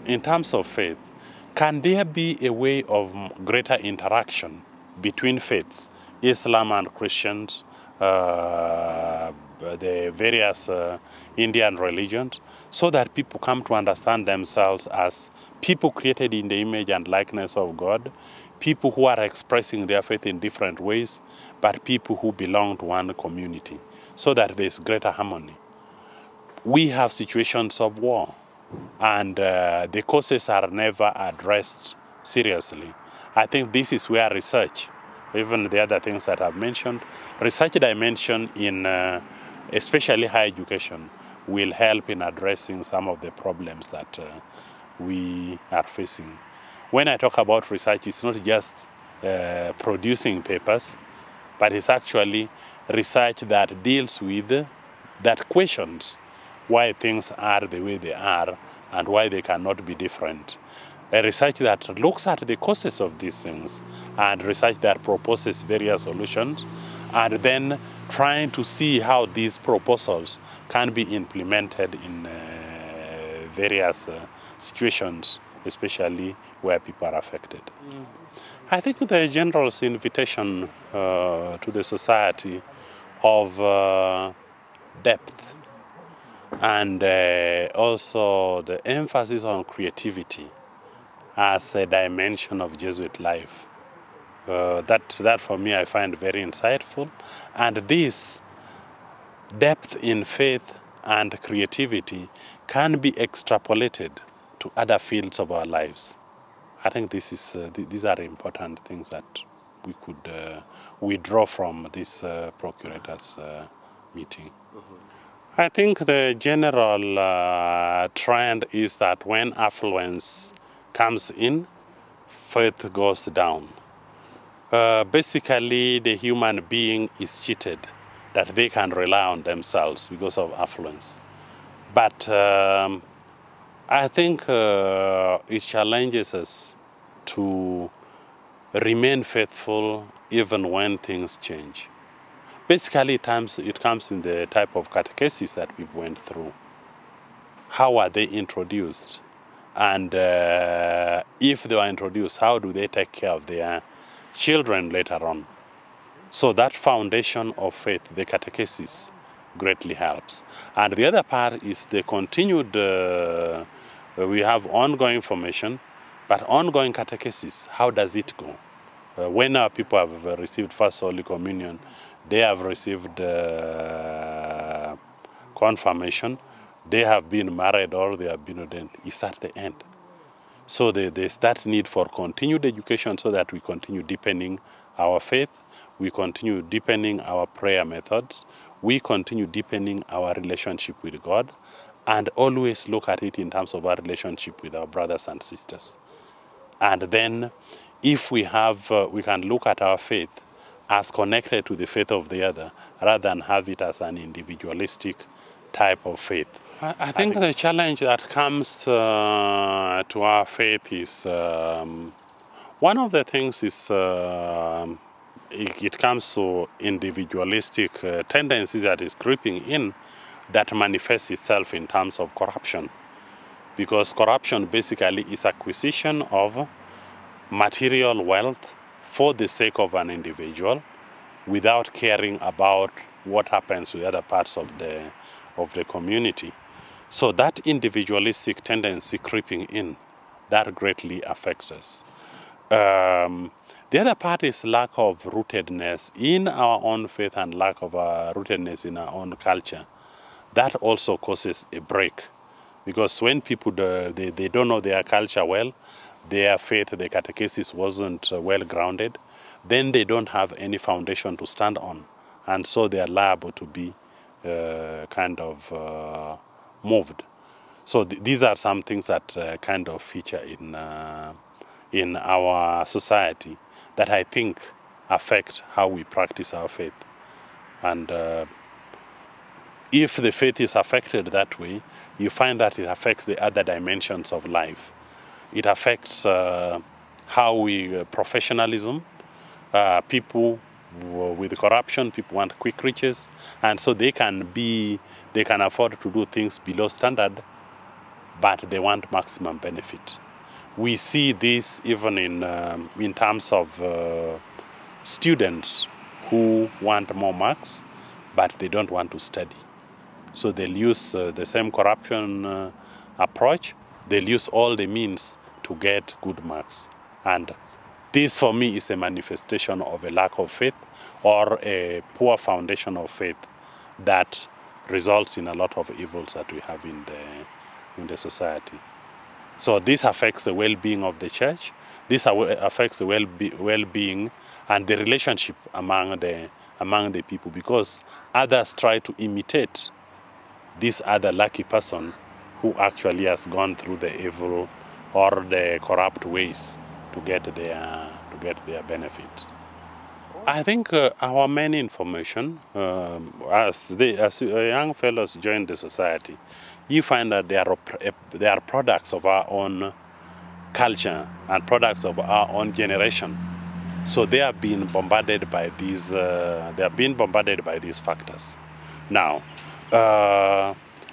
In terms of faith, can there be a way of greater interaction between faiths, Islam and Christians, the various Indian religions, so that people come to understand themselves as people created in the image and likeness of God, people who are expressing their faith in different ways, but people who belong to one community, so that there is greater harmony? We have situations of war, and the causes are never addressed seriously. I think this is where research, even the other things that I've mentioned, research dimension in especially higher education will help in addressing some of the problems that we are facing. When I talk about research, it's not just producing papers, but it's actually research that deals with, that questions why things are the way they are and why they cannot be different. A research that looks at the causes of these things, and research that proposes various solutions, and then trying to see how these proposals can be implemented in various situations, especially where people are affected. I think the General's invitation to the society of depth, and also the emphasis on creativity as a dimension of Jesuit life. That for me I find very insightful. And this depth in faith and creativity can be extrapolated to other fields of our lives. I think this is, these are important things that we could withdraw from this Procurator's meeting. I think the general trend is that when affluence comes in, faith goes down. Basically, the human being is cheated that they can rely on themselves because of affluence. But I think it challenges us to remain faithful even when things change. Basically, it comes in the type of catechesis that we went through. How are they introduced? And if they are introduced, how do they take care of their children later on? So that foundation of faith, the catechesis, greatly helps. And the other part is the continued, we have ongoing formation, but ongoing catechesis, how does it go? When our people have received First Holy Communion, they have received confirmation, they have been married or they have been ordained. It's at the end. So there's that need for continued education so that we continue deepening our faith, we continue deepening our prayer methods, we continue deepening our relationship with God, and always look at it in terms of our relationship with our brothers and sisters. And then if we have, we can look at our faith as connected to the faith of the other, rather than have it as an individualistic type of faith. I think the challenge that comes to our faith is, one of the things is, it comes to individualistic tendencies that is creeping in that manifests itself in terms of corruption. Because corruption basically is acquisition of material wealth for the sake of an individual without caring about what happens to the other parts of the community. So that individualistic tendency creeping in, that greatly affects us. The other part is lack of rootedness in our own faith and lack of rootedness in our own culture. That also causes a break. Because when people, they don't know their culture well, their faith, the catechesis wasn't well grounded, then they don't have any foundation to stand on. And so they are liable to be kind of moved. So these are some things that kind of feature in our society that I think affect how we practice our faith. And if the faith is affected that way, you find that it affects the other dimensions of life. It affects how we, professionalism, people with corruption, people want quick riches, and so they can afford to do things below standard but they want maximum benefit. We see this even in terms of students who want more marks, but they don't want to study. So they'll use the same corruption approach. They'll use all the means to get good marks. And this, for me, is a manifestation of a lack of faith or a poor foundation of faith that results in a lot of evils that we have in the society. So this affects the well-being of the church. This affects the well-being and the relationship among the people, because others try to imitate this other lucky person who actually has gone through the evil or the corrupt ways to get their benefits. I think our main information, as young fellows join the society, you find that they are products of our own culture and products of our own generation. So they have been bombarded by these. Factors. Now,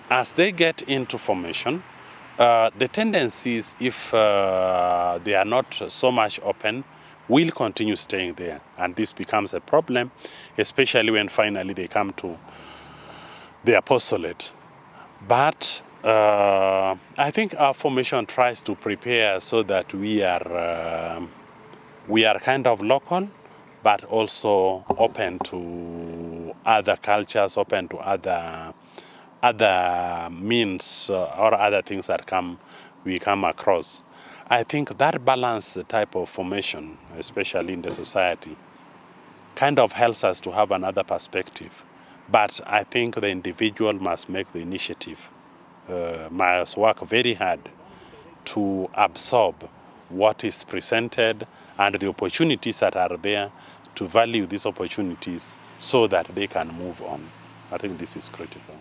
as they get into formation, the tendencies, if they are not so much open, will continue staying there, and this becomes a problem, especially when finally they come to the apostolate. But I think our formation tries to prepare so that we are kind of local, but also open to other cultures, open to other means or other things that we come across. I think that balanced type of formation, especially in the society, kind of helps us to have another perspective. But I think the individual must make the initiative, must work very hard to absorb what is presented and the opportunities that are there, to value these opportunities so that they can move on. I think this is critical.